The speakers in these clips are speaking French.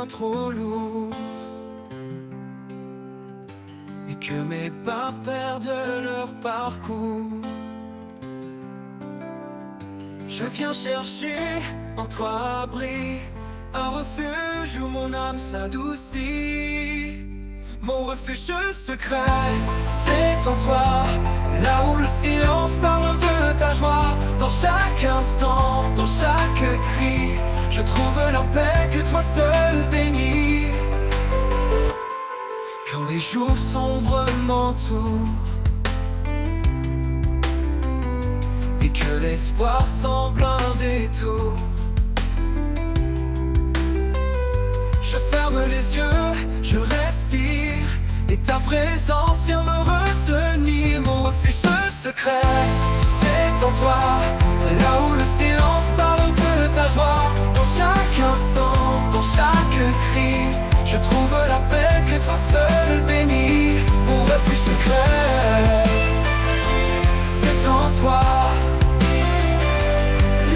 bien trop lourd et que mes pas perdent leur parcours. Je viens chercher en toi abri, un refuge où mon âme s'adoucit. Mon refuge secret, c'est en toi, là où le silence parle de ta joie. Dans chaque instant, dans chaque cri, je trouve la paix que toi seul bénis. Quand les jours sombres m'entourent et que l'espoir semble un détour, je ferme les yeux, je respire, et ta présence vient me retenir. Mon refuge secret, c'est en toi, là où le silence parle de ta joie. Dans chaque instant, dans chaque cri, je trouve la paix que toi seul bénis. Mon refuge secret, c'est en toi,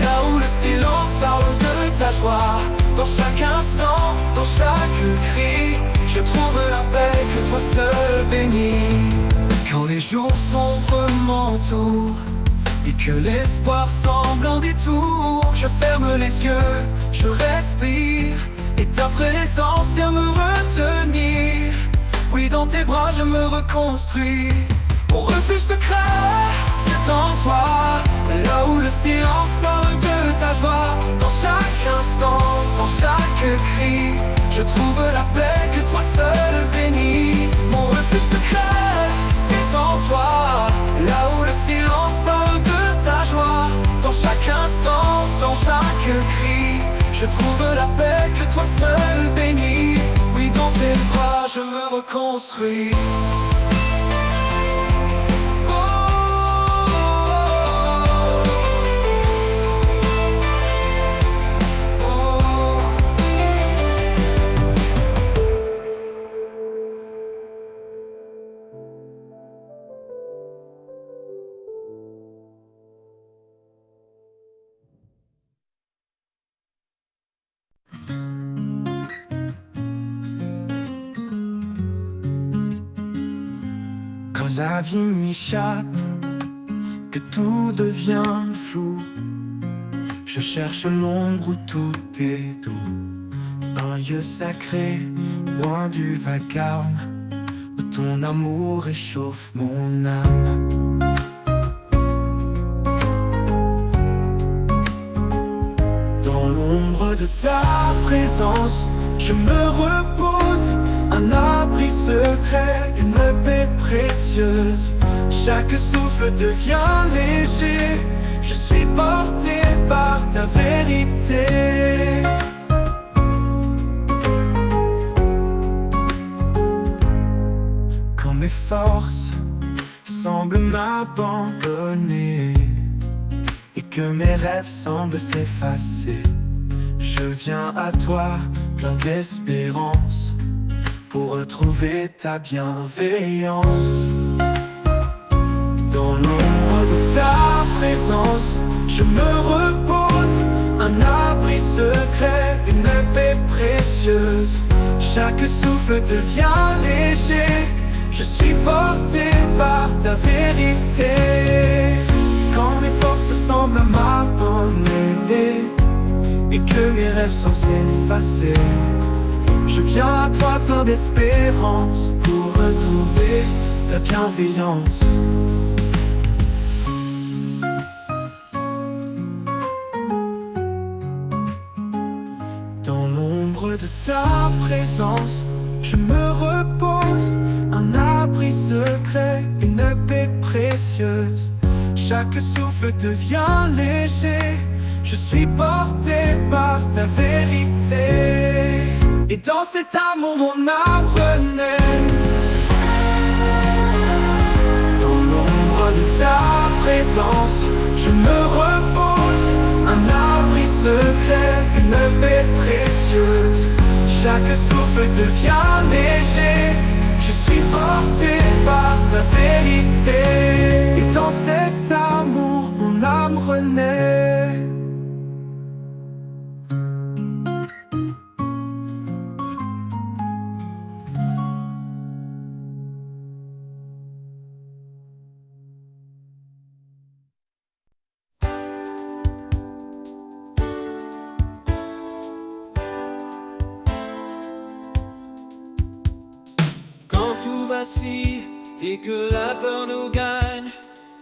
là où le silence parle de ta joie. Dans chaque instant, dans chaque cri, je trouve la paix que toi seul bénis. Quand les jours sombres m'entourent et que l'espoir semble un détour, je ferme les yeux, je respire, et ta présence vient me retenir. Oui, dans tes bras je me reconstruis. Mon refuge secret, c'est en toi, là où le silence parle de ta joie. Dans chaque instant, dans chaque cri, je trouve la paix que toi seul bénis. Mon refuge secret, c'est en toi, là où le silence parle de ta joie. Dans chaque instant, dans chaque cri, je trouve la paix que toi seul bénis. Oui, dans tes bras je me reconstruis. Quand la vie m'échappe, que tout devient flou, je cherche l'ombre où tout est doux. Un lieu sacré, loin du vacarme, où ton amour réchauffe mon âme. Dans l'ombre de ta présence, je me repose, un abri secret, une paix précieuse. Chaque souffle devient léger, je suis porté par ta vérité. Quand mes forces semblent m'abandonner et que mes rêves semblent s'effacer, je viens à toi plein d'espérance pour retrouver ta bienveillance. Dans l'ombre de ta présence, je me repose, un abri secret, une paix précieuse. Chaque souffle devient léger, je suis porté par ta vérité. Quand mes forces semblent m'abandonner et que mes rêves semblent s'effacer, je viens à toi plein d'espérance pour retrouver ta bienveillance. Dans l'ombre de ta présence, je me repose, un abri secret, une paix précieuse. Chaque souffle devient léger, je suis porté par ta vérité. Et dans cet amour mon âme renaît. Dans l'ombre de ta présence, je me repose, un abri secret, une paix précieuse. Chaque souffle devient léger, je suis porté par ta vérité. Et dans cet amour mon âme renaît. tout vacille et que la peur nous gagne,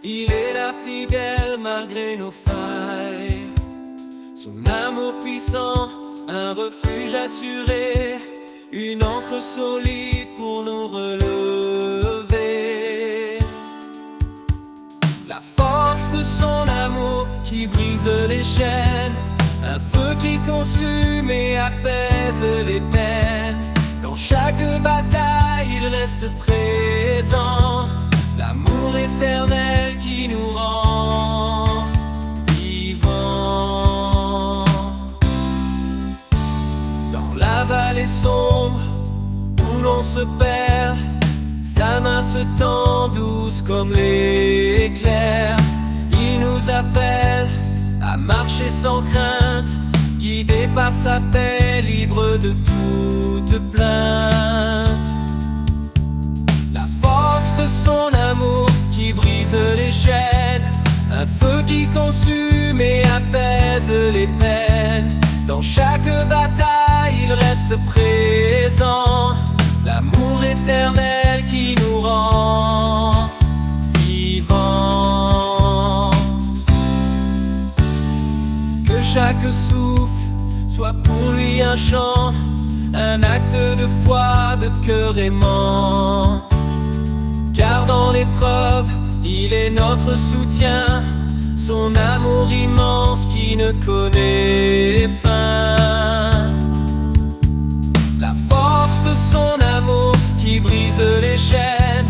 il est là fidèle malgré nos failles. Son amour puissant, un refuge assuré, une ancre solide pour nous relever. La force de son amour qui brise les chaînes, un feu qui consume et apaise les peines. Dans chaque bataille, il reste présent, l'amour éternel qui nous rend vivants. Dans la vallée sombre où l'on se perd, sa main se tend douce comme l'éclair. Il nous appelle à marcher sans crainte, guidé par sa paix, libre de toute plainte. La force de son amour qui brise les chaînes, un feu qui consume et apaise les peines. Dans chaque bataille, il reste présent, l'amour éternel qui nous rend vivants. Que chaque souffle soit pour lui un chant, un acte de foi, de cœur aimant. Car dans l'épreuve, il est notre soutien, son amour immense qui ne connaît fin. La force de son amour qui brise les chaînes,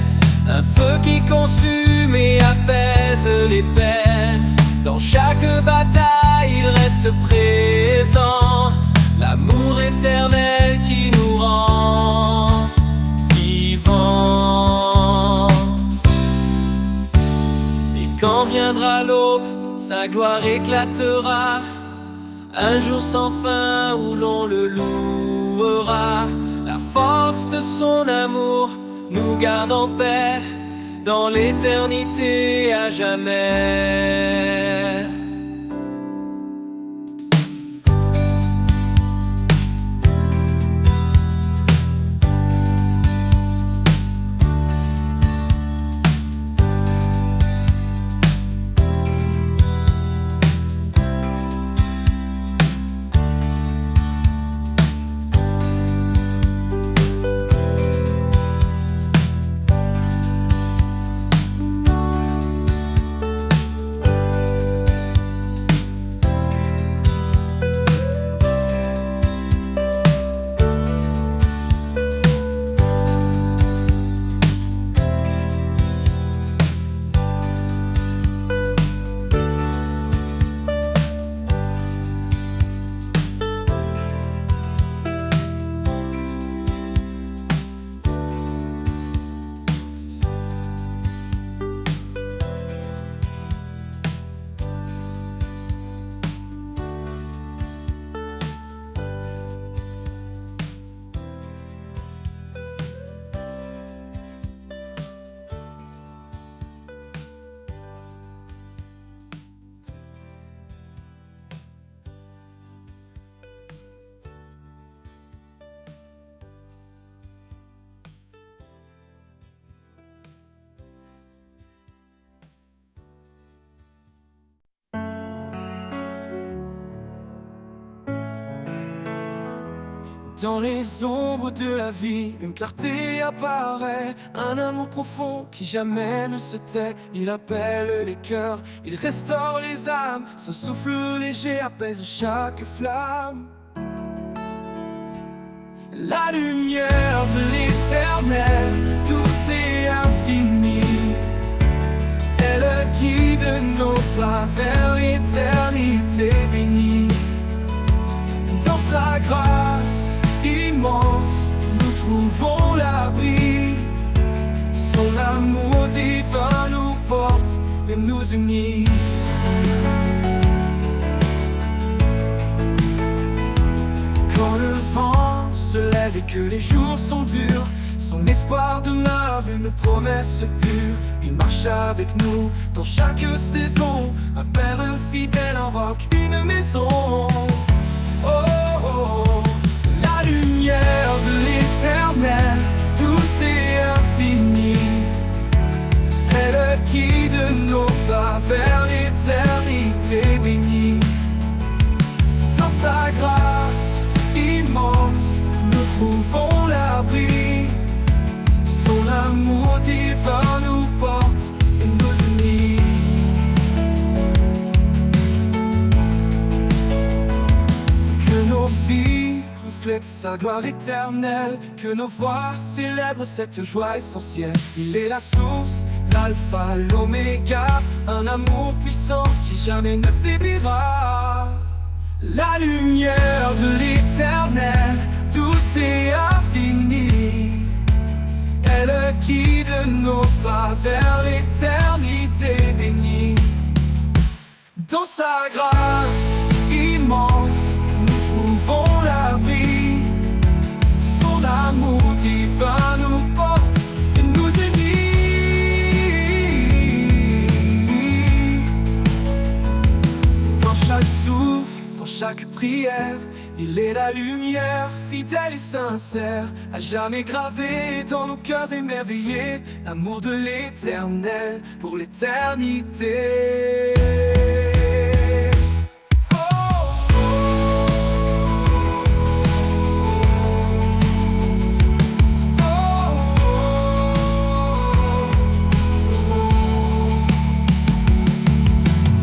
un feu qui consume et apaise les peines. Dans chaque bataille, il reste présent, l'amour éternel qui nous rend vivants. Et quand viendra l'aube, sa gloire éclatera, un jour sans fin où l'on le louera. La force de son amour nous garde en paix, dans l'éternité à jamais. Dans les ombres de la vie, une clarté apparaît, un amour profond qui jamais ne se tait. Il appelle les cœurs, il restaure les âmes, son souffle léger apaise chaque flamme. La lumière de l'éternel, douce et infinie, elle guide nos pas vers l'éternité bénie. Dans sa grâce immense, nous trouvons l'abri. Son amour divin nous porte et nous unit. Quand le vent se lève et que les jours sont durs, son espoir demeure une promesse pure. Il marche avec nous dans chaque saison, un père fidèle invoque une maison. Oh, oh, oh. La lumière de l'éternel, douce et infinie, qui de nos pas vers l'éternité bénie. Dans sa grâce immense, nous trouvons l'abri. Son amour divin nous porte et nous unit. Que nos vies reflètent sa gloire éternelle, que nos voix célèbrent cette joie essentielle. Il est la source, l'alpha, l'oméga, un amour puissant qui jamais ne faiblira. La lumière de l'éternel, douce et infinie, elle qui de nos pas vers l'éternité bénie. Dans sa grâce immense, nous trouvons l'abri. Son amour divin nous porte et nous unit. Dans chaque souffle, dans chaque prière, il est la lumière, fidèle et sincère, à jamais gravé dans nos cœurs émerveillés, l'amour de l'éternel pour l'éternité.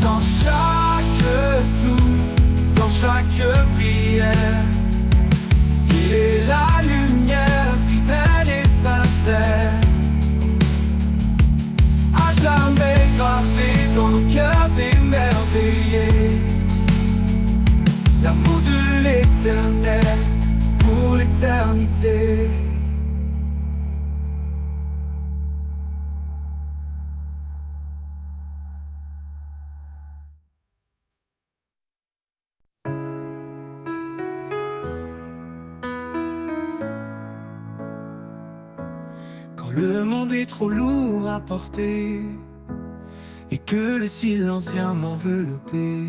Dans chaque souffle, dans chaque prière, il est la lumière, fidèle et sincère, à jamais gravé dans nos cœurs émerveillés, l'amour de l'éternel pour l'éternité. Le monde est trop lourd à porter et que le silence vient m'envelopper,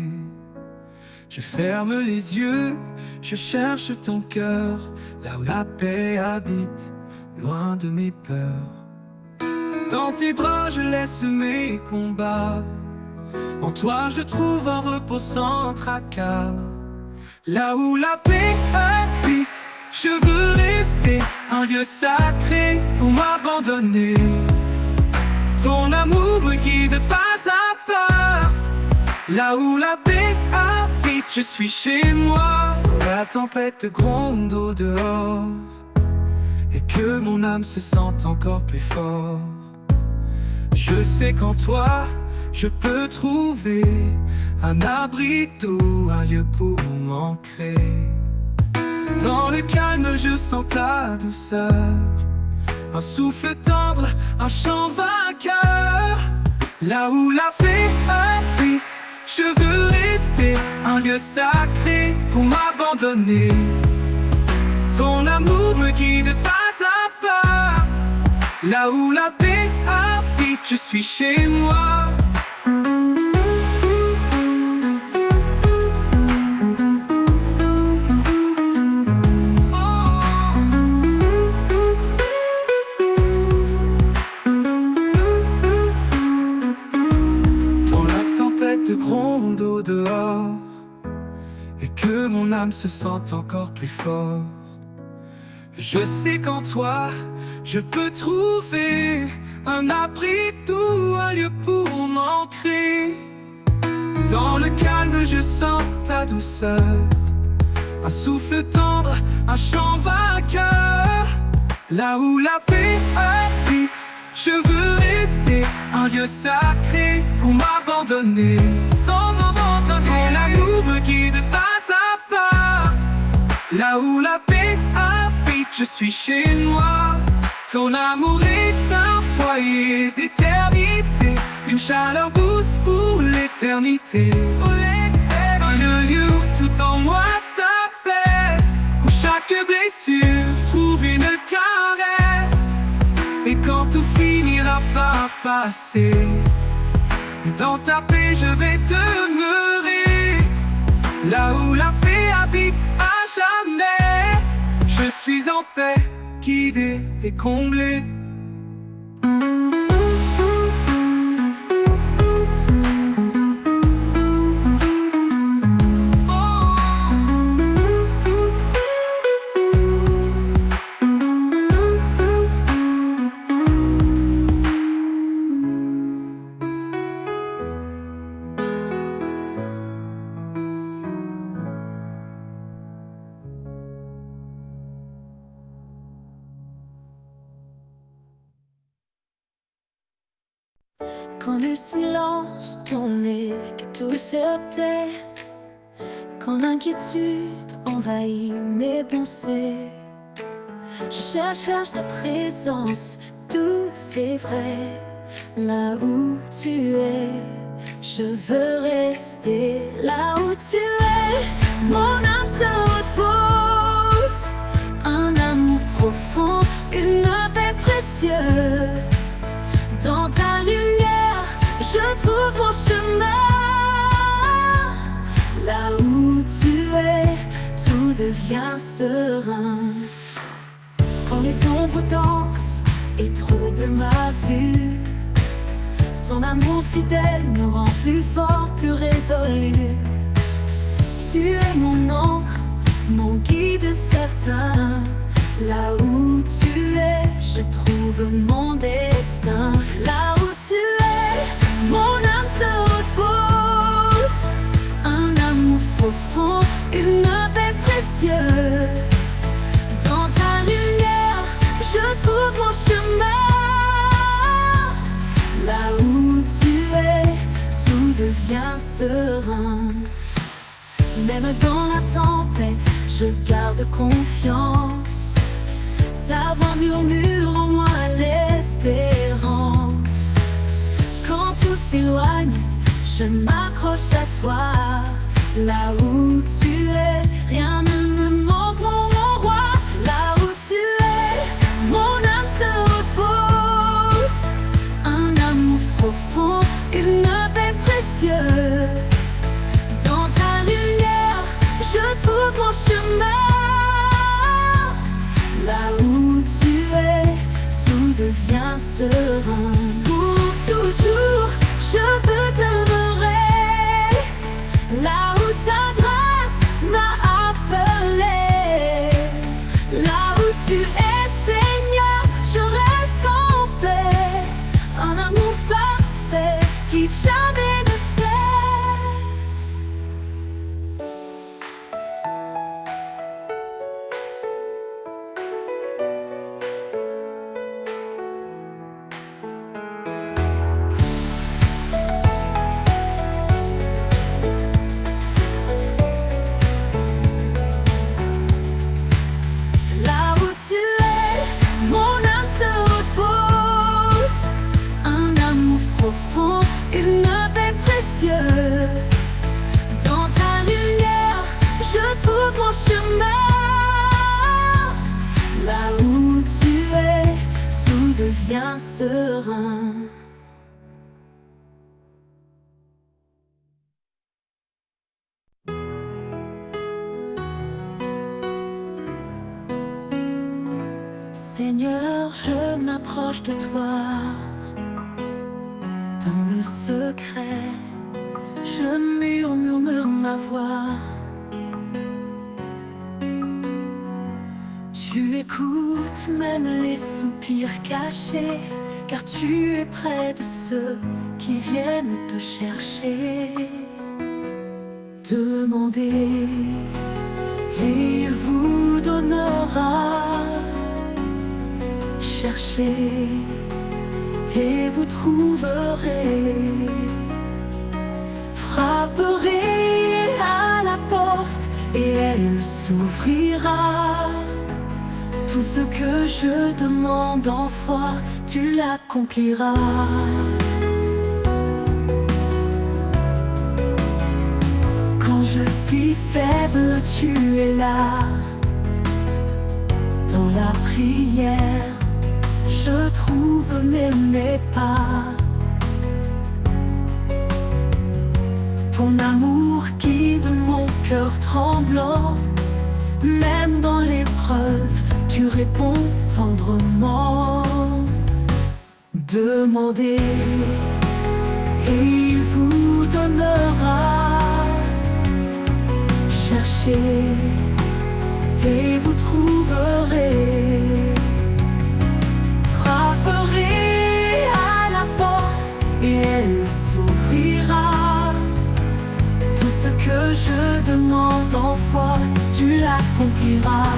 je ferme les yeux, je cherche ton cœur, là où la paix habite, loin de mes peurs. Dans tes bras je laisse mes combats, en toi je trouve un repos sans tracas. Là où la paix habite, je veux rester un lieu sacré pour m'abandonner. Ton amour me guide pas à pas. Là où la paix habite, je suis chez moi. La tempête gronde au dehors et que mon âme se sente encore plus fort. Je sais qu'en toi, je peux trouver un abri doux, un lieu pour m'ancrer. Dans le calme je sens ta douceur, un souffle tendre, un chant vainqueur. Là où la paix habite, je veux rester un lieu sacré pour m'abandonner. Ton amour me guide pas à pas. Là où la paix habite, je suis chez moi. Gronde au dehors et que mon âme se sente encore plus fort. Je sais qu'en toi, je peux trouver un abri doux, un lieu pour m'ancrer. Dans le calme, je sens ta douceur, un souffle tendre, un chant vainqueur. Là où la paix habite, je veux rester un lieu sacré pour m'abandonner. Ton amour me guide pas à pas. Là où la paix habite, je suis chez moi. Ton amour est un foyer d'éternité, une chaleur douce pour l'éternité. Un lieu où tout en moi s'apaise, où chaque blessure trouve une caresse. Et quand tout finira par passer, dans ta paix je vais demeurer. Là où la paix habite à jamais, je suis en paix, guidé et comblé. silence, ton nez, que tout se tait. Quand l'inquiétude envahit mes pensées, je cherche ta présence, douce et vraie. Là où tu es, je veux rester. Là où tu es, mon âme se repose. Un amour profond, une paix précieuse. Dans ta lumière, je trouve mon chemin. Là où tu es, tout devient serein. Quand les ombres dansent et troublent ma vue, ton amour fidèle me rend plus fort, plus résolu. Tu es mon encre, mon guide certain. Là où tu es, je trouve mon destin. Là où tu es, mon âme se repose. Un amour profond, une paix précieuse. Dans ta lumière, je trouve mon chemin. Là où tu es, tout devient serein. Même dans la tempête, je garde confiance. Ta voix murmure en moi l'espérance. Quand tout s'éloigne, je m'accroche à toi. Là où tu es, rien ne me manque, mon roi. Là où tu es, mon âme se repose. Un amour profond, une paix précieuse. Dans ta lumière, je trouve mon chemin. Là où tu es, tout devient serein. Pour toujours, je veux demeurer. Là où ta grâce m'a appelé. Là où tu es, Seigneur, je reste en paix. Un amour parfait qui jamais ne cesse. Là où tu es, mon âme se repose. Un amour profond, une paix précieuse. Dans ta lumière, je trouve mon chemin. Là où tu es, tout devient serein. Seigneur, je m'approche de toi. Dans le secret, je murmure ma voix. Tu écoutes même les soupirs cachés, car tu es près de ceux qui viennent te chercher. Demandez, et il vous donnera. Cherchez, et vous trouverez. Frapperez à la porte, et elle s'ouvrira. Tout ce que je demande en foi, tu l'accompliras. Quand je suis faible, tu es là. Dans la prière, je trouve mes pas. Ton amour guide mon cœur tremblant. Même dans l'épreuve, tu réponds tendrement. Demandez, et il vous donnera. Cherchez, et vous trouverez. Frapperez à la porte, et elle s'ouvrira. Tout ce que je demande en foi, tu l'accompliras.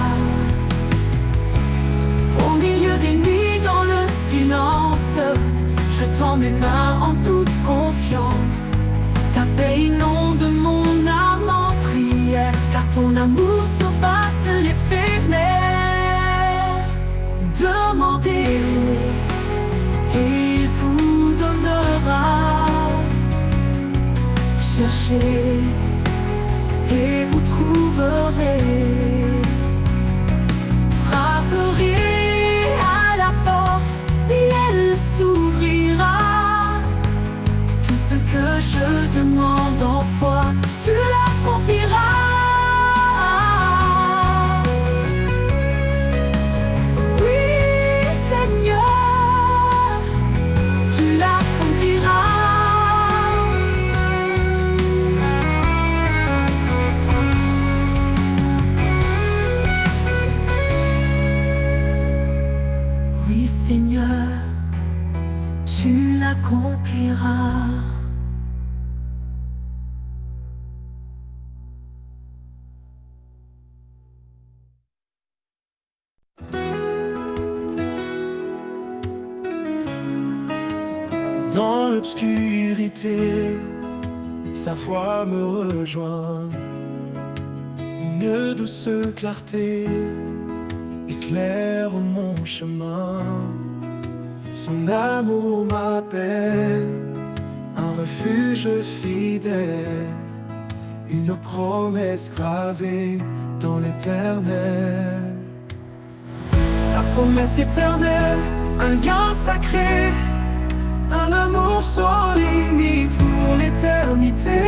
Au milieu des nuits, dans le silence, Je tends mes mains en toute confiance. Ta paix inonde mon âme en prière, car ton amour surpasse l'éphémère. Demandez et il vous donnera. Cherchez et vous trouverez. Frapperez à la porte et elle s'ouvrira. Tout ce que je demande en foi, tu l'accompliras. Oui, Seigneur, tu l'accompliras. Oui, Seigneur, tu l'accompliras. Dans l'obscurité, sa voix me rejoint. Une douce clarté éclaire mon chemin. Son amour m'appelle, un refuge fidèle, une promesse gravée dans l'éternel. La promesse éternelle, un lien sacré, un amour sans limite pour l'éternité.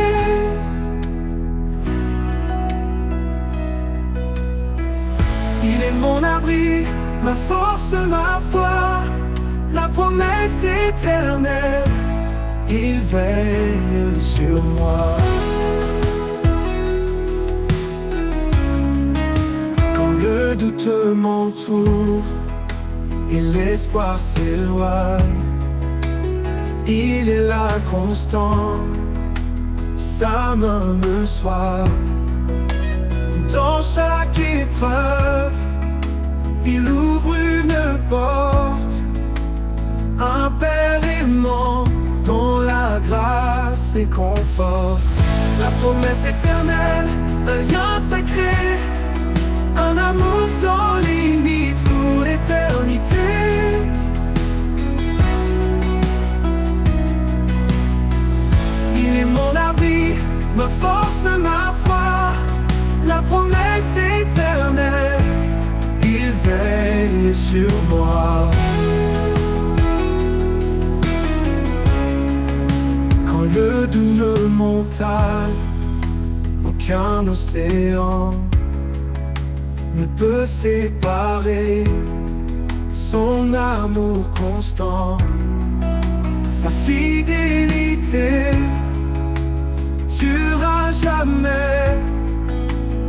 Il est mon abri, ma force, ma foi, la promesse éternelle, il veille sur moi. Quand le doute m'entoure et l'espoir s'éloigne, il est là constant, sa main me soigne. Dans chaque épreuve, il ouvre une porte, un Père aimant dont la grâce et conforte. La promesse éternelle, un lien sacré, un amour sans limite pour l'éternité. Il est mon abri, ma force, ma foi, la promesse éternelle, il veille sur moi. Quand le doute me montagne, aucun océan ne peut séparer son amour constant, sa fidélité durera jamais,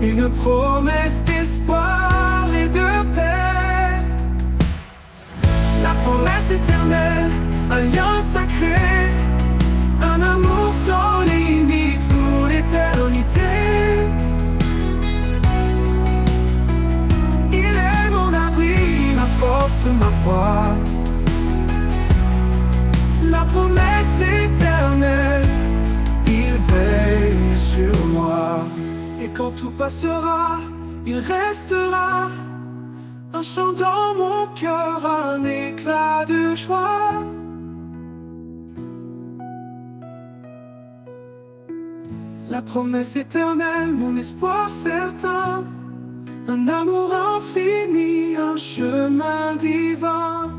une promesse d'espoir et de paix. La promesse éternelle, un lien sacré, un amour sans limite pour l'éternité. Il est mon abri, ma force, ma foi, la promesse éternelle, il veille sur moi. Et quand tout passera, il restera un chant dans mon cœur, un éclat de joie. La promesse éternelle, mon espoir certain, un amour infini, un chemin divin.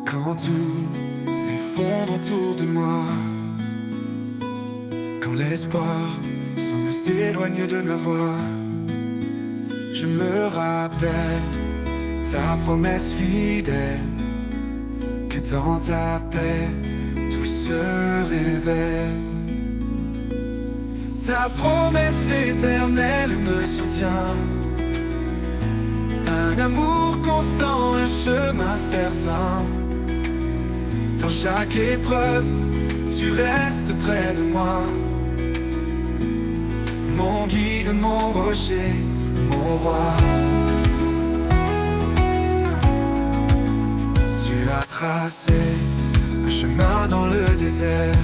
Quand tout s'effondre autour de moi, quand l'espoir semble s'éloigner de ma voix, je me rappelle ta promesse fidèle, que dans ta paix tout se révèle. Ta promesse éternelle me soutient, un Un amour constant, un chemin certain. Dans chaque épreuve, tu restes près de moi. Mon guide, mon rocher, mon roi. Tu as tracé un chemin dans le désert,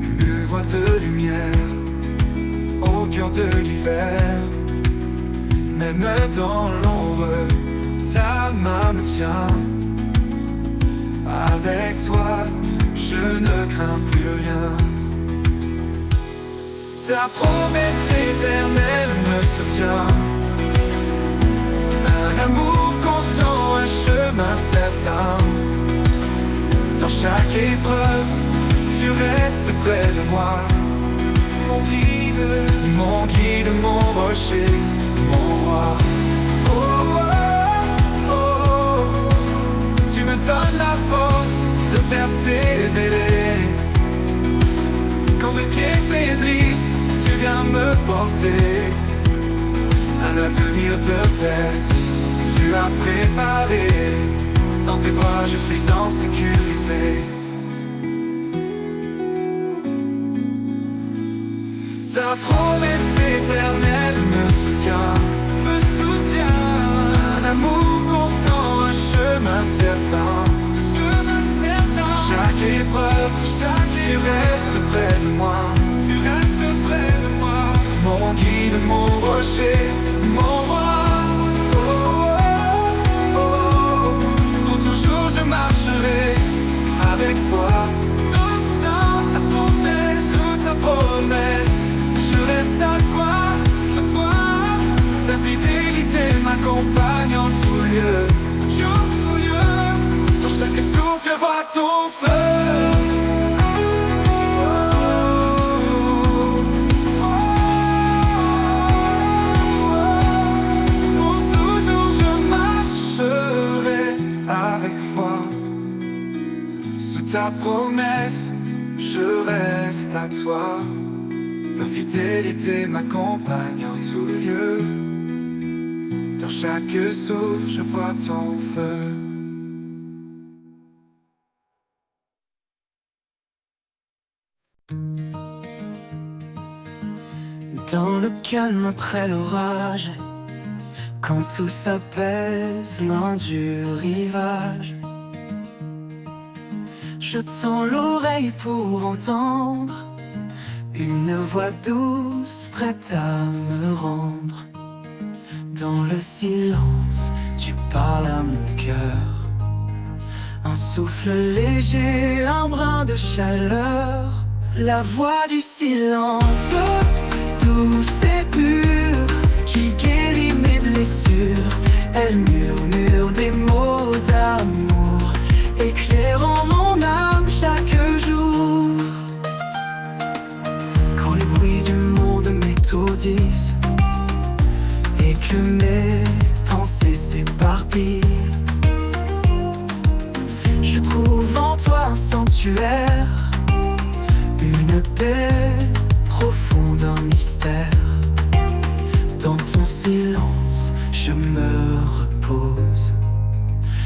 une voie de lumière au cœur de l'hiver. Même dans l'ombre, ta main me tient. Avec toi, je ne crains plus rien. Ta promesse éternelle me soutient. Un amour constant, un chemin certain. Dans chaque épreuve, tu restes près de moi. Mon guide, mon rocher, mon roi. Oh, oh, oh. Tu me donnes la force de persévérer. Quand mes pieds faiblissent, tu viens me porter. Un avenir de paix, tu as préparé. Dans tes bras, je suis en sécurité. Ta promesse éternelle me soutient, me soutient. Un amour constant, un chemin certain, chemin certain. Chaque épreuve, tu restes près de moi, tu restes près de moi. Mon guide, mon rocher, mon roi. Oh, oh, oh. Pour toujours je marcherai avec foi. Dans ta promesse, sous ta promesse. Je reste à toi, ta fidélité m'accompagne en tout lieu, dans chaque souffle je vois ton feu. Pour toujours je marcherai avec foi. Sous ta promesse, je reste à toi. Ta fidélité m'accompagne en tout lieu. Dans chaque souffle, je vois ton feu. Dans le calme après l'orage, quand tout s'apaise loin du rivage, je tends l'oreille pour entendre une voix douce prête à me rendre. Dans le silence, tu parles à mon cœur. Un souffle léger, un brin de chaleur. La voix du silence, douce et pure, qui guérit mes blessures. Elle murmure des mots d'amour, éclairant mon âme chaque jour. Quand les bruits du monde m'étourdissent et que mes pensées s'éparpillent, je trouve en toi un sanctuaire, une paix profonde, un mystère. Dans ton silence, je me repose.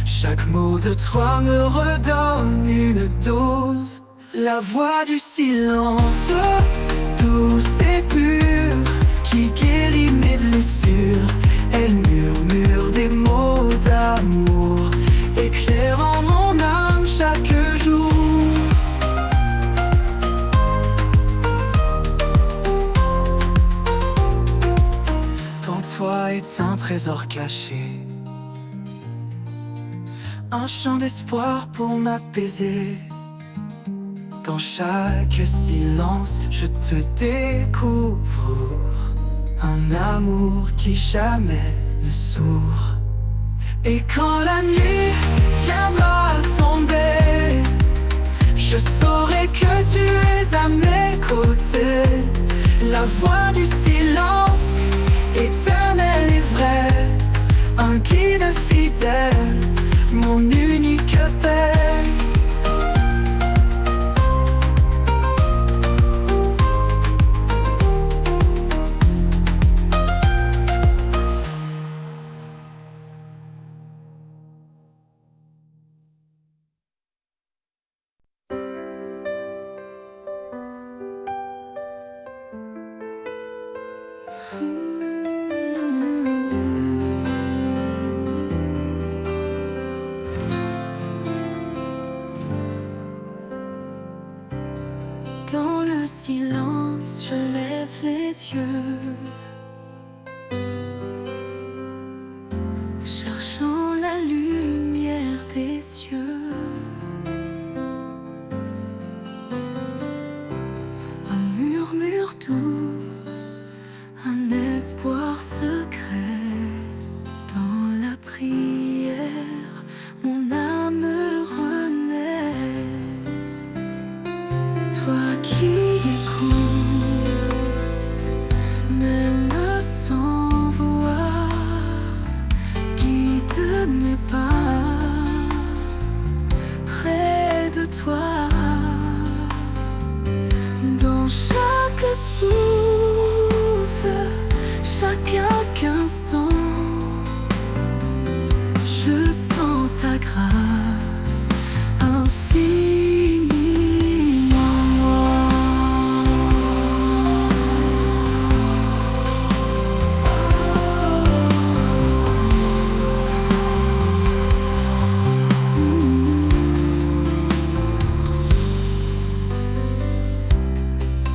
Chaque mot de toi me redonne une dose. La voix du silence, douce et pure, qui guérit mes blessures. Elle murmure des mots d'amour, éclairant mon âme chaque jour. Dans toi est un trésor caché, un chant d'espoir pour m'apaiser. Dans chaque silence, je te découvre. Un amour qui jamais ne s'ouvre. Et quand la nuit viendra tomber, je saurai que tu es à mes côtés. La voix du silence, éternelle et vraie, un guide fidèle, mon unique paix. Dans le silence, je lève les yeux, cherchant la lumière des cieux. Un murmure doux, un espoir secret. Dans la prière, mon âme renaît. Toi qui écoutes, même sans voix, guide mes pas près de toi. Dans chaque souffle, chaque instant, je sens ta grâce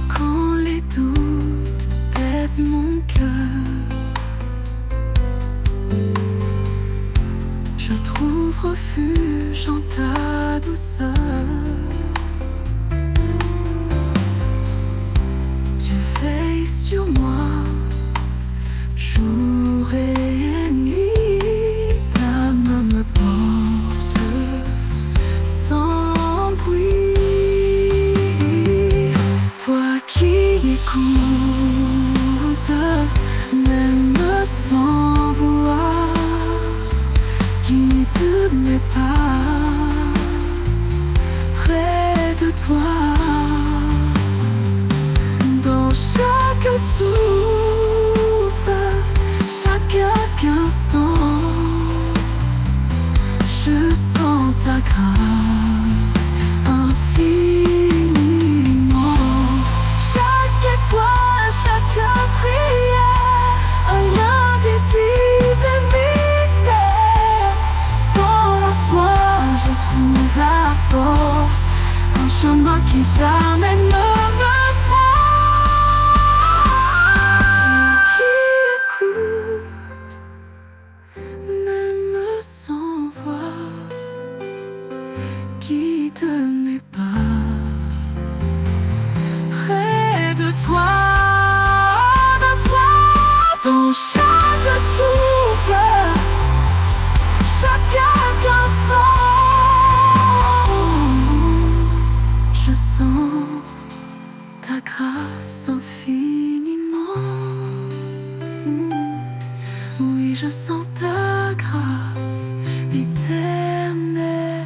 quand les doutes pèsent mon cœur. Je trouve refuge en ta douceur. Tu veilles sur moi, jour et nuit. Ta main me porte sans bruit. Toi qui écoutes, même sans voix, guide mes pas près de toi. Dans chaque souffle, chaque instant, je sens ta grâce infiniment. Chaque étoile, chaque prière, un invisible mystère. Dans la foi, je trouve la force, un chemin qui jamais ne me qui écoute, même sans voix, guide mes pas près de toi, dans chaque souffle, chaque instant, je sens ta grâce infiniment. Oui, je sens ta grâce éternellement.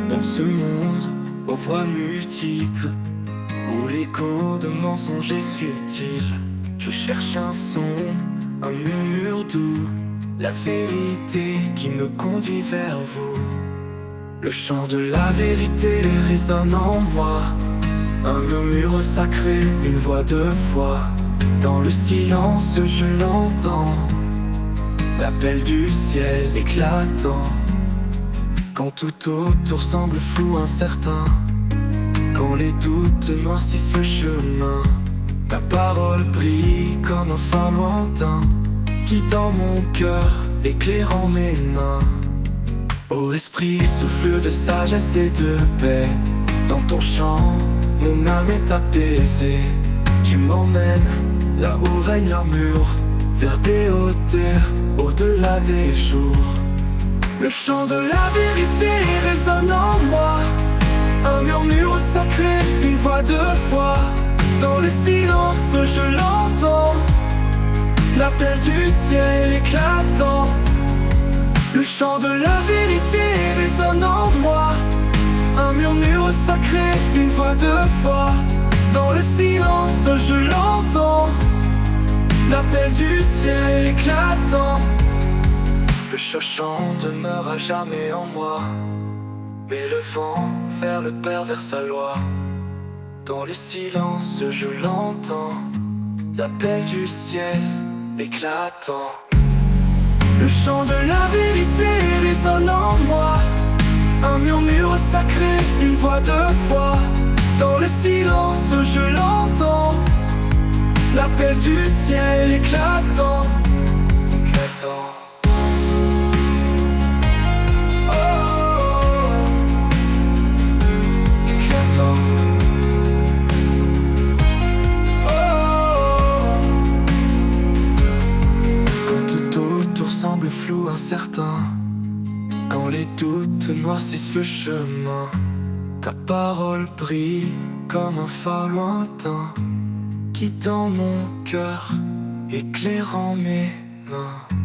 Dans ce monde aux voix multiples, où l'écho de mensonges est subtil, je cherche un son, un murmure doux, la vérité qui me conduit vers vous. Le chant de la vérité résonne en moi, un murmure sacré, une voix de foi. Dans le silence je l'entends, l'appel du ciel éclatant. Quand tout autour semble flou, incertain, quand les doutes noircissent le chemin, ta parole brille comme un phare lointain, guidant mon cœur, éclairant mes mains. Ô esprit, souffle de sagesse et de paix, dans ton chant, mon âme est apaisée. Tu m'emmènes là où règne l'amour, vers des hauteurs, au-delà des jours. Le chant de la vérité résonne en moi. Un murmure sacré, une voix de foi. Dans le silence je l'entends, l'appel du ciel éclatant. Le chant de la vérité résonne en moi. Un murmure sacré, une voix de foi. Dans le silence je l'entends, l'appel du ciel éclatant. Le chant demeure à jamais en moi, mais le vent vers le Père, vers sa loi. Dans le silence je l'entends, l'appel du ciel éclatant. Le chant de la vérité résonne en moi. Un murmure sacré, une voix de foi. Dans le silence je l'entends, l'appel du ciel éclatant. Éclatant. Semble flou, incertain, quand les doutes noircissent le chemin, ta parole brille comme un phare lointain, guidant mon cœur, éclairant mes mains.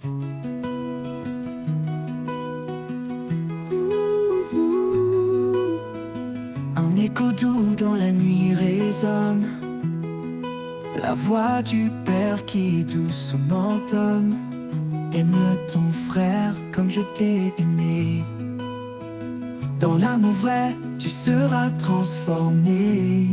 Un écho doux dans la nuit résonne, la voix du Père qui doucement donne: aime ton frère comme je t'ai aimé. Dans l'amour vrai, tu seras transformé.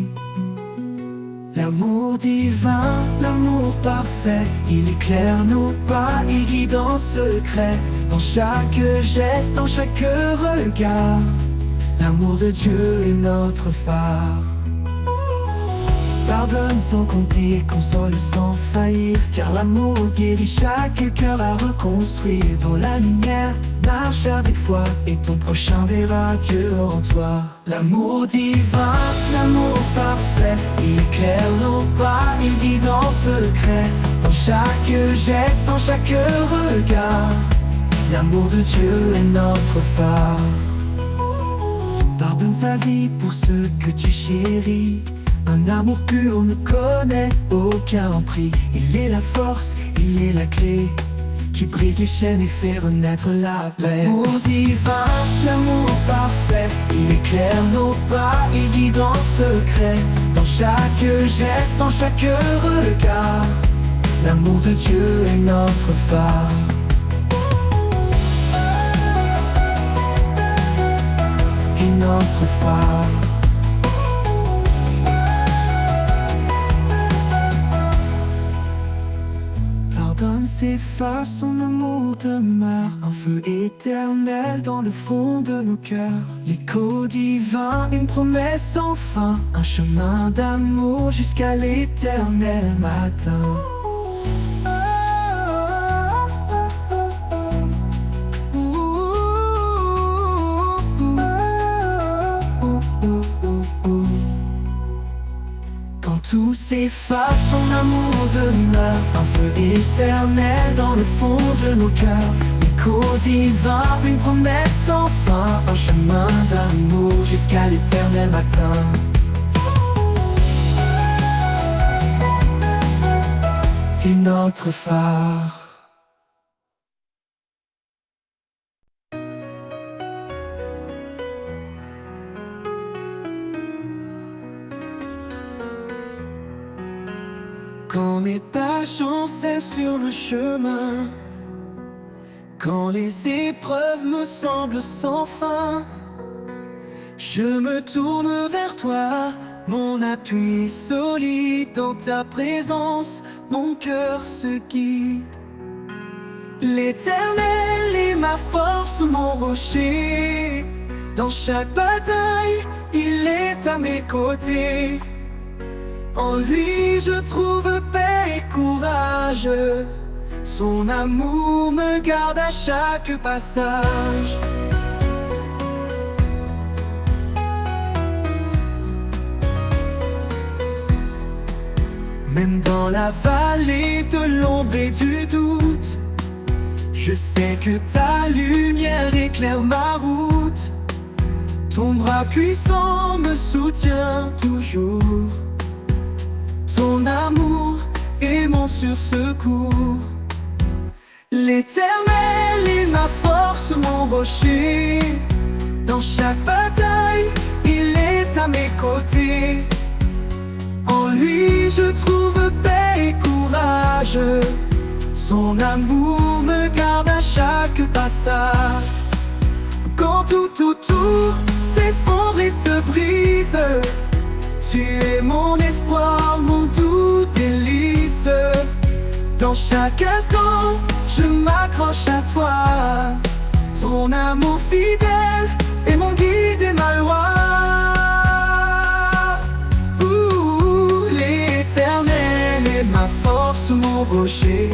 L'amour divin, l'amour parfait, il éclaire nos pas, il guide en secret. Dans chaque geste, dans chaque regard, l'amour de Dieu est notre phare. Pardonne sans compter, console sans faillir, car l'amour guérit chaque cœur à reconstruire. Dans la lumière, marche avec foi, et ton prochain verra Dieu en toi. L'amour divin, l'amour parfait, il éclaire nos pas, il guide en secret. Dans chaque geste, dans chaque regard, l'amour de Dieu est notre phare. Pardonne ta vie pour ceux que tu chéris. Un amour pur ne connaît aucun prix. Il est la force, il est la clé qui brise les chaînes et fait renaître la paix. L'amour divin, l'amour parfait, il éclaire nos pas, il guide en secret. Dans chaque geste, dans chaque regard, l'amour de Dieu est notre phare. Et notre phare. Pardonne, s'efface, son amour demeure, un feu éternel dans le fond de nos cœurs. L'écho divin, une promesse sans fin, un chemin d'amour jusqu'à l'éternel matin. Tout s'efface, son amour demeure, un feu éternel dans le fond de nos cœurs. L'écho divin, une promesse sans fin, un chemin d'amour jusqu'à l'éternel matin. Et notre phare. Quand mes pas chancellent sur le chemin, quand les épreuves me semblent sans fin, je me tourne vers toi, mon appui solide. Dans ta présence, mon cœur se guide. L'Éternel est ma force, mon rocher. Dans chaque bataille, il est à mes côtés. En lui je trouve paix et courage. Son amour me garde à chaque passage. Même dans la vallée de l'ombre et du doute, je sais que ta lumière éclaire ma route. Ton bras puissant me soutient toujours. Ton amour est mon sursecours. L'Éternel est ma force, mon rocher. Dans chaque bataille, il est à mes côtés. En lui je trouve paix et courage. Son amour me garde à chaque passage. Quand tout autour s'effondre et se brise, tu es mon espoir, mon doux délice. Dans chaque instant, je m'accroche à toi. Ton amour fidèle est mon guide et ma loi. L'Éternel est ma force, mon rocher.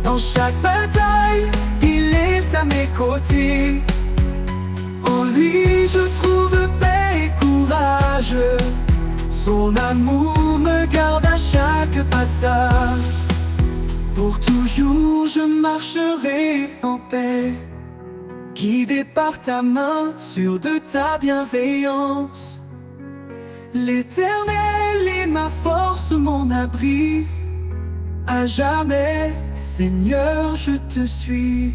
Dans chaque bataille, il est à mes côtés. En lui je trouve paix et courage. Son amour me garde à chaque passage. Pour toujours je marcherai en paix, guidé par ta main, sûr de ta bienveillance. L'Éternel est ma force, mon abri. À jamais, Seigneur, je te suis.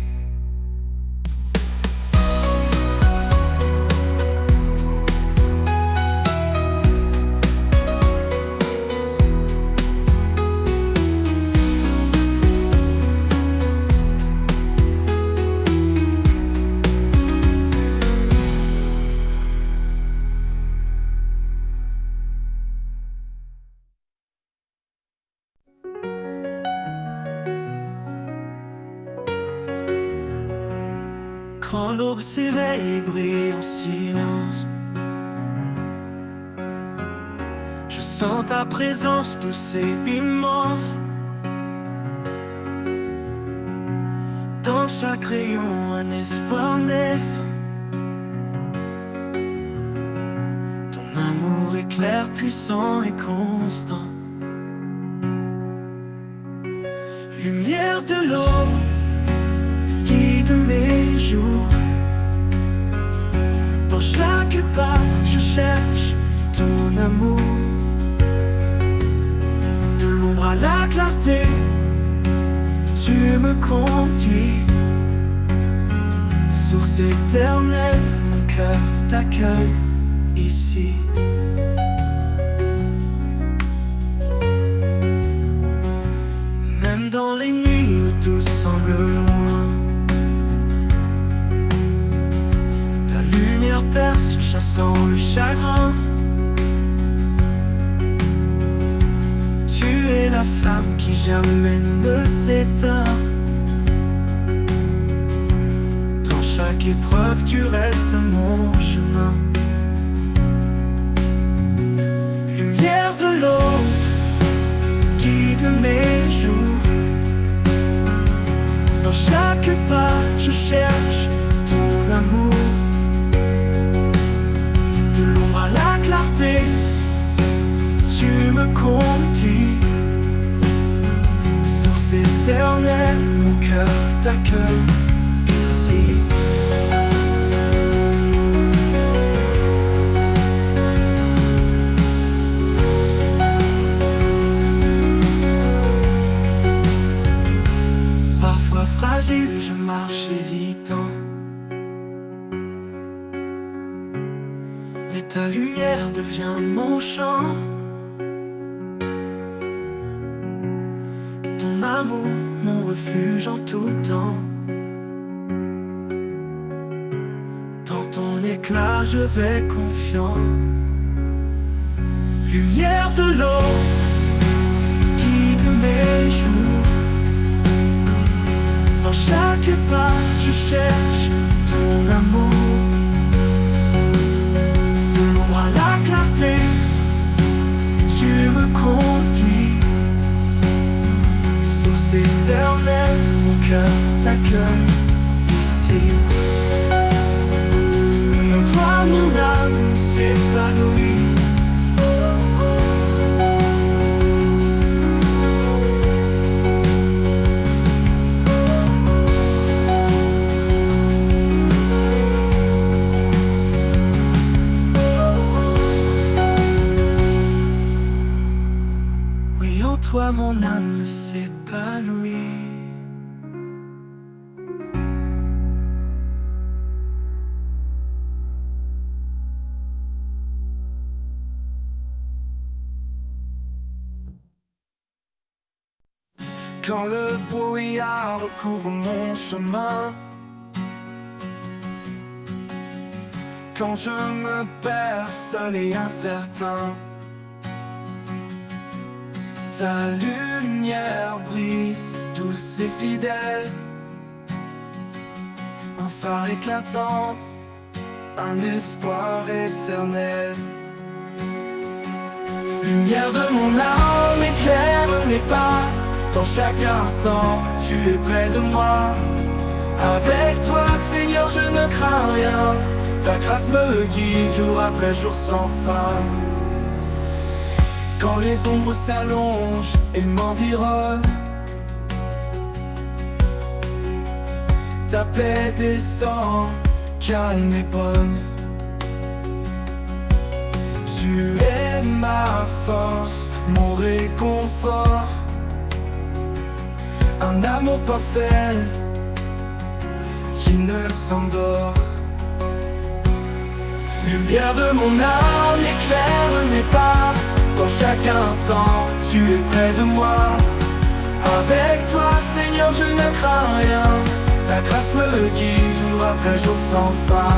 Quand l'aube s'éveille et brille en silence, je sens ta présence douce et immense. Dans chaque rayon, un espoir naissant. Ton amour est clair, puissant et constant. Lumière de l'aube, guide mes jours. Dans chaque pas, je cherche ton amour. De l'ombre à la clarté, tu me conduis. Source éternelle, mon cœur t'accueille ici. Même dans les nuits où tout semble loin, ta lumière perce, chassant le chagrin. Tu es la flamme qui jamais ne s'éteint. Dans chaque épreuve, tu restes mon chemin. Lumière de l'aube, guide mes jours. Dans chaque pas, je cherche ton amour. De l'ombre à la clarté, tu me conduis. Source éternelle, mon cœur t'accueille ici. Parfois fragile, je marche hésitant, mais ta lumière devient mon chant. Ton amour, mon refuge en tout temps. Dans ton éclat, je vais confiant. Lumière de l'aube, guide mes jours. Dans chaque pas, je cherche ton amour. De l'ombre à la clarté, tu me conduis. Source éternelle, mon cœur t'accueille ici. Et en toi, mon âme s'épanouit. Toi, mon âme s'épanouit. Quand le brouillard recouvre mon chemin, quand je me perds seul et incertain, ta lumière brille, douce et fidèle. Un phare éclatant, un espoir éternel. Lumière de mon âme, éclaire mes pas. Dans chaque instant, tu es près de moi. Avec toi, Seigneur, je ne crains rien. Ta grâce me guide jour après jour sans fin. Quand les ombres s'allongent et m'environnent, ta paix descend, calme et bonne. Tu es ma force, mon réconfort. un amour parfait qui ne s'endort. Lumière de mon âme, éclaire mes pas. Dans chaque instant, tu es près de moi. Avec toi, Seigneur, je ne crains rien. Ta grâce me guide jour après jour sans fin.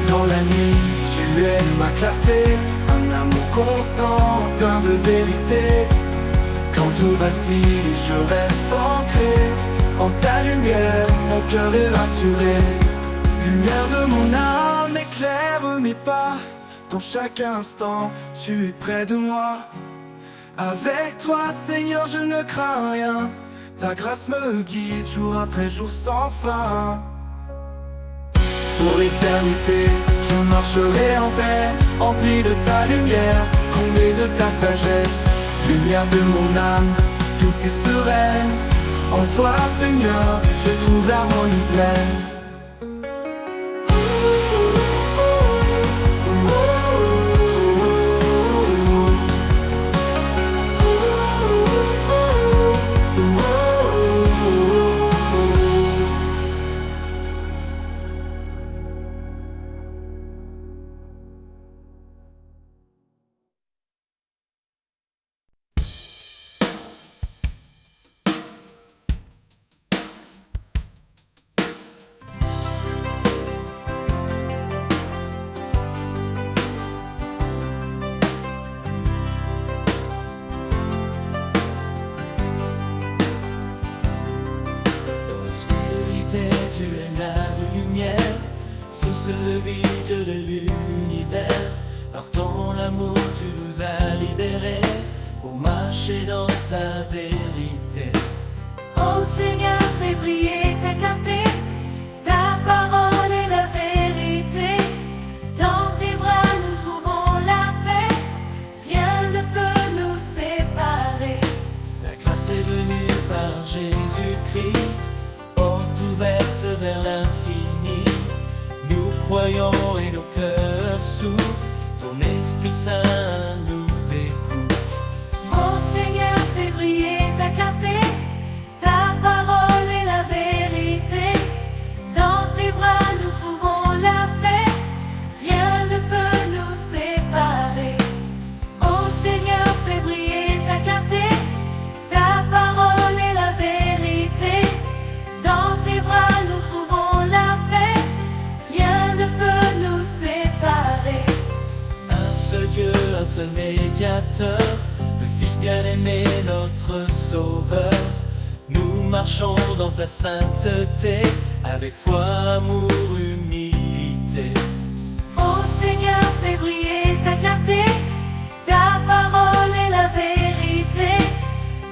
Dans la nuit, tu es ma clarté, un amour constant, plein de vérité. Quand tout vacille, je reste ancré en ta lumière, mon cœur est rassuré. Lumière de mon âme, éclaire mes pas. Dans chaque instant, tu es près de moi. Avec toi, Seigneur, je ne crains rien. Ta grâce me guide jour après jour sans fin. Pour l'éternité, je marcherai en paix, empli de ta lumière, comblé de ta sagesse. Lumière de mon âme, douce et sereine. En toi, Seigneur, je trouve l'harmonie pleine. Tu es la lumière, source de vie de l'univers. Par ton amour tu nous as libérés pour marcher dans ta vérité. Ô Seigneur, fais briller ta clarté, ta parole est la vérité. Dans tes bras nous trouvons la paix, rien ne peut nous séparer. La grâce est venue par Jésus-Christ, porte ouverte vers l'infini. Nous croyons et nos cœurs s'ouvrent, ton Esprit Saint nous découvre. Ô Seigneur, fais briller ta clarté, ta parole est la vérité. Dans tes bras nous trouvons la paix, rien ne peut nous séparer. Ô Seigneur, fais briller ta clarté, ta parole est la vérité. Dans tes bras nous trouvons la paix, rien ne peut nous séparer. Un seul Dieu, un seul médiateur, le Fils bien-aimé, notre Sauveur. Nous marchons dans ta sainteté, avec foi, amour, humilité. Ô Seigneur, fais briller ta clarté, ta parole est la vérité.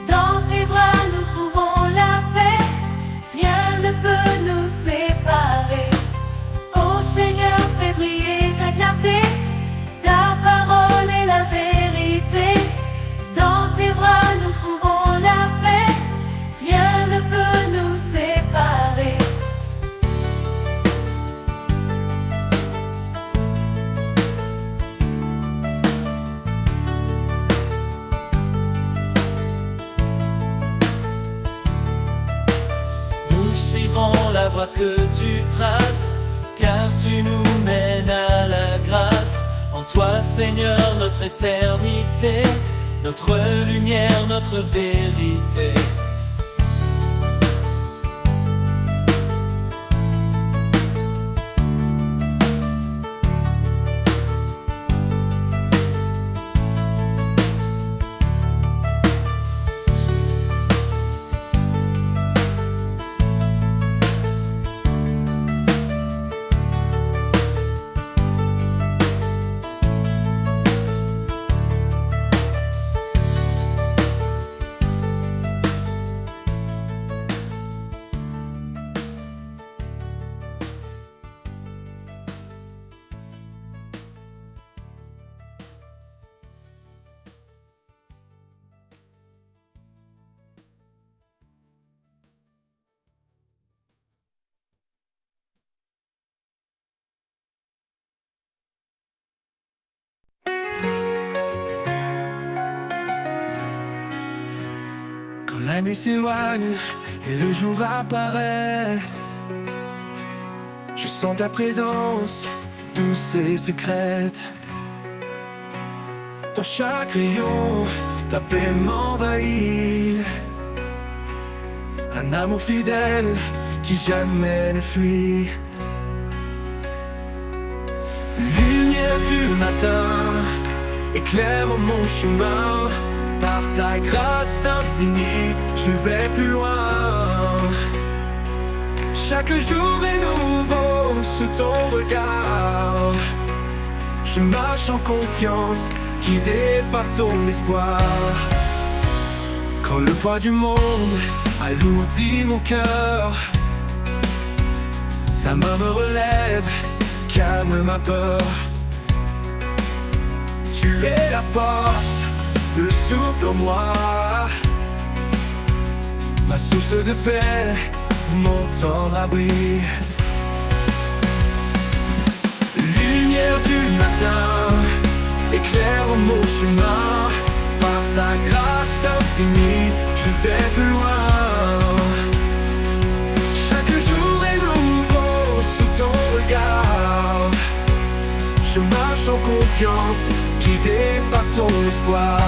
Dans tes bras nous trouvons la paix, rien ne peut nous séparer. Ô Seigneur, fais briller ta clarté, ta parole est la vérité. Dans tes bras nous trouvons la paix, rien ne peut nous séparer. Nous suivrons la voie que tu traces, car tu nous mènes à la grâce. En toi, Seigneur, notre éternité, notre lumière, notre vérité. Quand la nuit s'éloigne et le jour apparaît, je sens ta présence douce et secrète. Dans chaque rayon, ta paix m'envahit. Un amour fidèle qui jamais ne fuit. Lumière du matin, éclaire mon chemin. Par ta grâce infinie, je vais plus loin. Chaque jour est nouveau sous ton regard. Je marche en confiance, guidé par ton espoir. Quand le poids du monde alourdit mon cœur, ta main me relève, calme ma peur. Tu es la force, le souffle en moi, ma source de paix, mon tendre abri. Lumière du matin, éclaire mon chemin. Par ta grâce infinie, je vais plus loin. Chaque jour est nouveau sous ton regard. Je marche en confiance, guidé par ton espoir.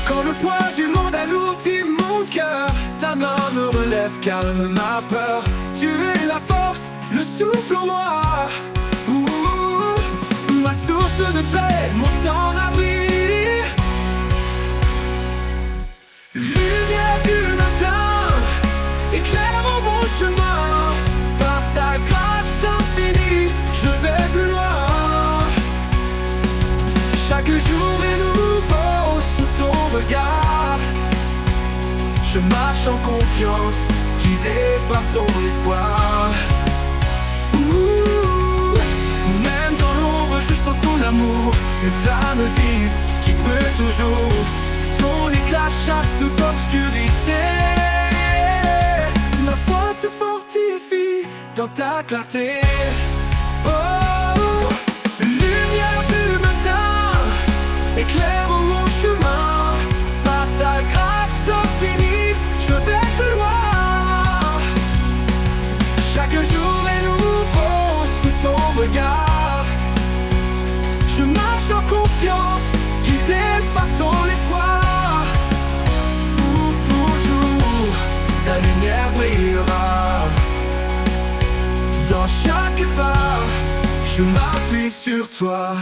Quand le poids du monde alourdit mon cœur, ta main me relève, calme ma peur. Tu es la force, le souffle en moi. Ma source de paix, mon temps d'abri. Lumière du matin, éclaire mon chemin. Par ta grâce infinie, je vais plus loin. Chaque jour est nouveau sous ton regard. Je marche en confiance, guidé par ton espoir. Même dans l'ombre, je sens ton amour, une flamme vive qui brûle toujours. Ton éclat chasse toute obscurité. Ma foi se fortifie dans ta clarté. Oh, lumière du matin, éclaire mon chemin. Par ta grâce infinie, je vais plus loin. Chaque jour est nouveau sous ton regard. Je marche en confiance, guidé par ton espoir. Pour toujours, ta lumière brillera. Dans chaque pas, je m'appuie sur toi.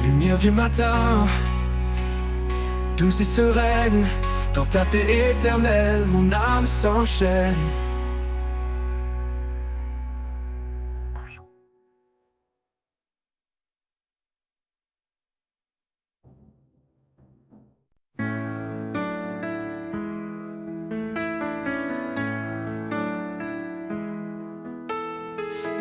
Lumière du matin, douce et sereine, dans ta paix éternelle, mon âme s'enchaîne.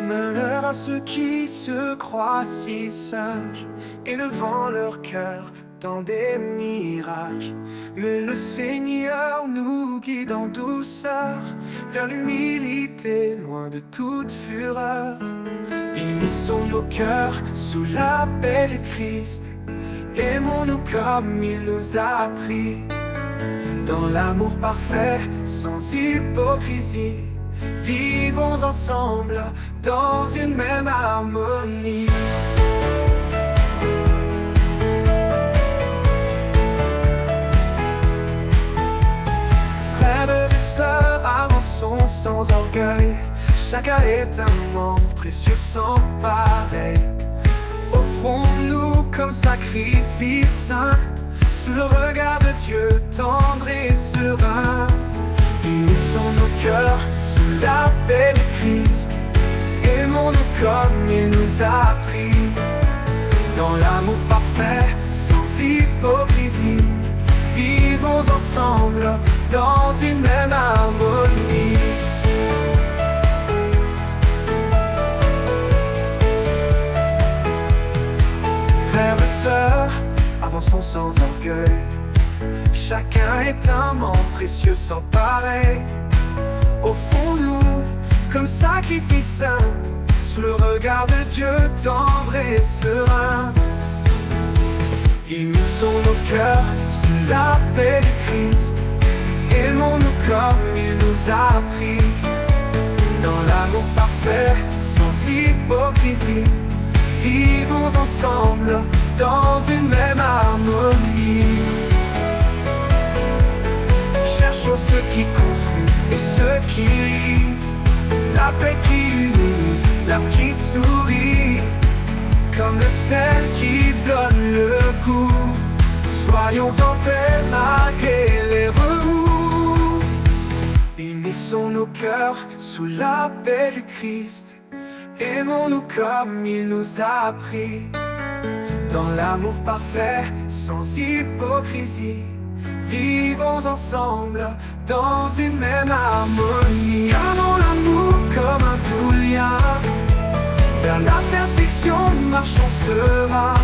Malheur à ceux qui se croient si sages, élevant leur cœur dans des mirages. Mais le Seigneur nous guide en douceur vers l'humilité, loin de toute fureur. Unissons nos cœurs sous la paix du Christ. Aimons-nous comme il nous a appris, dans l'amour parfait, sans hypocrisie. Vivons ensemble dans une même harmonie. Frères et sœurs, avançons sans orgueil. Chacun est un membre précieux sans pareil. Offrons-nous comme sacrifice saint, sous le regard de Dieu tendre et serein. Unissons nos cœurs sous la paix du Christ. Aimons-nous comme il nous a appris, dans l'amour parfait, sans hypocrisie. Vivons ensemble dans une même harmonie. Frères et sœurs, avançons sans orgueil. Chacun est un membre précieux sans pareil. Offrons-nous comme sacrifice saint, sous le regard de Dieu tendre et serein. Unissons nos cœurs sous la paix du Christ. Aimons-nous comme il nous a appris, dans l'amour parfait, sans hypocrisie. Vivons ensemble dans une même harmonie. Cherchons ce qui construit et ce qui lie, la paix qui unit, l'âme qui sourit, comme le sel qui donne le goût. Soyons en paix malgré les remous. Unissons nos cœurs sous la paix du Christ. Aimons-nous comme il nous a appris, dans l'amour parfait, sans hypocrisie. Vivons ensemble dans une même harmonie. Gardons l'amour comme un doux lien, vers la perfection marchons serein.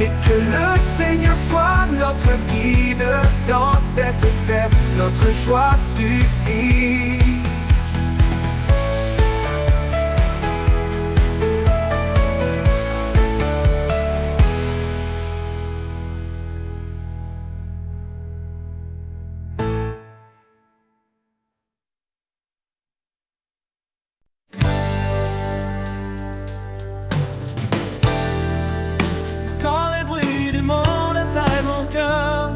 Et que le Seigneur soit notre guide, dans cette paix notre joie subsiste. Quand les bruits du monde assaillent mon cœur,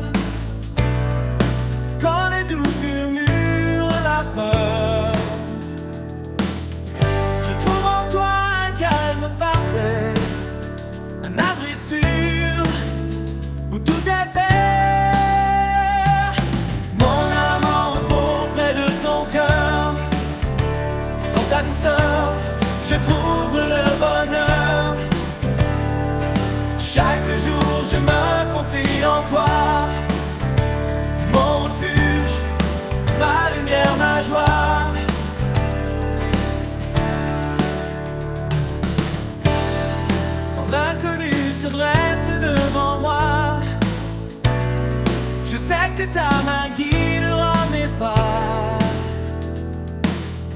quand les doux murmurent la peur, je trouve en toi un calme parfait, un abri sûr où tout est paix. Mon âme repose près de ton cœur, dans ta douceur je trouve le bonheur. Chaque jour je me confie en toi, mon refuge, ma lumière, ma joie. Quand l'inconnu se dresse devant moi, je sais que ta main guidera mes pas.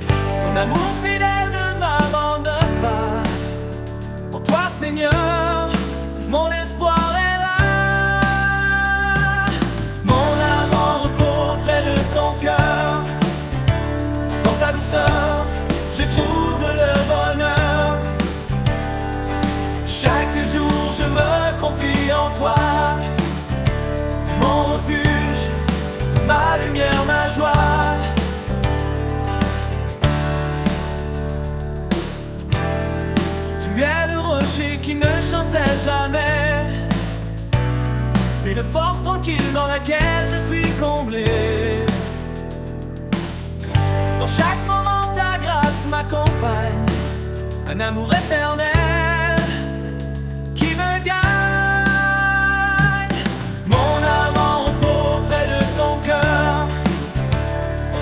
Ton amour fidèle ne m'abandonne pas. En toi Seigneur, mon espoir est là. Mon âme en repos près de ton cœur, dans ta douceur je trouve le bonheur. Chaque jour je me confie en toi, mon refuge, ma lumière, ma joie. Tu es le rocher qui ne chancelle jamais, une force tranquille dans laquelle je suis comblé. Dans chaque moment ta grâce m'accompagne, un amour éternel qui me gagne. Mon âme en repos près de ton cœur,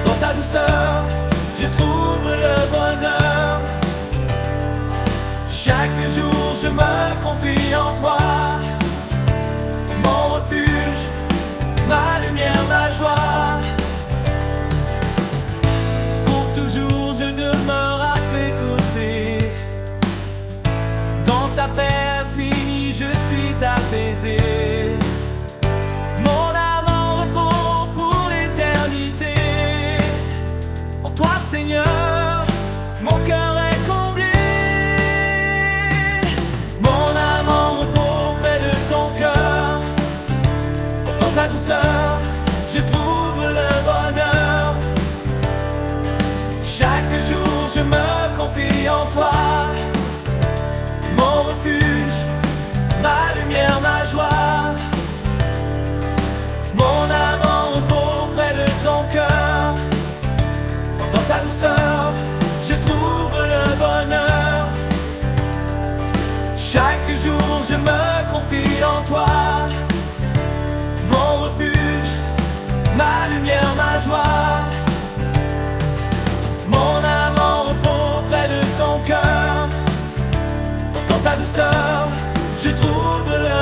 dans ta douceur je trouve le bonheur. Chaque jour je me confie en toi, mon refuge, ma lumière, ma joie. Pour toujours je demeure à tes côtés, dans ta paix infinie je suis apaisé. Mon âme en repos pour l'éternité, en toi Seigneur, mon cœur est comblé. Ta douceur, je trouve le bonheur. Chaque jour je me confie en toi, mon refuge, ma lumière, ma joie. Mon âme en repos près de ton cœur, dans ta douceur je trouve le bonheur. Chaque jour je me confie en toi, mon refuge, ma lumière, ma joie. Mon âme en repos près de ton cœur, dans ta douceur je trouve le